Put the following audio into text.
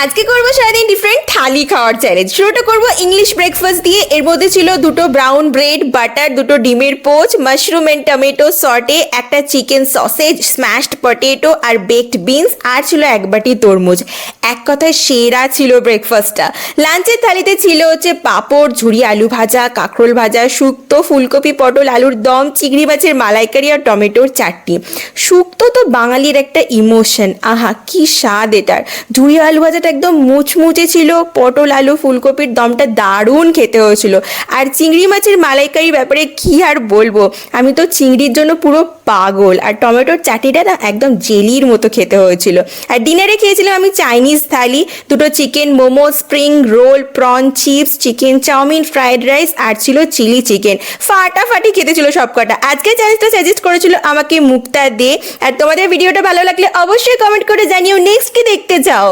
আজকে করবো সারাদিন ডিফারেন্ট থালি খাওয়ার চ্যালেঞ্জ। শুরুটা করবো ইংলিশ ব্রেকফাস্ট দিয়ে। এর মধ্যে ছিল দুটো ব্রাউন ব্রেড, বাটার, দুটো ডিমের poach, mushroom and tomato sauté, একটা চিকেন সসেজ, স্ম্যাশড পটেটো আর বেকড বিনস, আর ছিল এক বাটি তরমুজ। এক কথায় সেরা ছিল ব্রেকফাস্টটা। লাঞ্চের থালিতে ছিল হচ্ছে পাঁপড়, ঝুরি আলু ভাজা, কাঁকরোল ভাজা, শুক্তো, ফুলকপি পটল আলুর দম, চিংড়ি মাছের মালাইকারি আর টমেটোর চাটনি। শুক্তো তো বাঙালির একটা ইমোশন, আহা কি স্বাদ এটার। ঝুরি আলু ভাজাটা একদম মুচমুচে ছিল, পটল আলু ফুলকপির দমটা দারুণ খেতে হয়েছিল। আর চিংড়ি মাছের মালাইকারির ব্যাপারে কি আর বলবো, আমি তো চিংড়ির জন্য পুরো পাগল। আর টমেটোর চাটনিটা না একদম জেলির মতো খেতে হয়েছিল। আর ডিনারে খেয়েছিলাম আমি চাইনিজ থালি, দুটো chicken momo, spring roll, prawn chips, chicken chowmein, fried rice আর ছিল চিলি চিকেন। ফাটাফাটি খেতে ছিল সবকটা। আজকে চ্যালেঞ্জটা সাজেস্ট করেছিল আমাকে মুক্তা দে। আর তোমাদের ভিডিওটা ভালো লাগলে অবশ্যই কমেন্ট করে জানিও নেক্সট কি দেখতে চাও।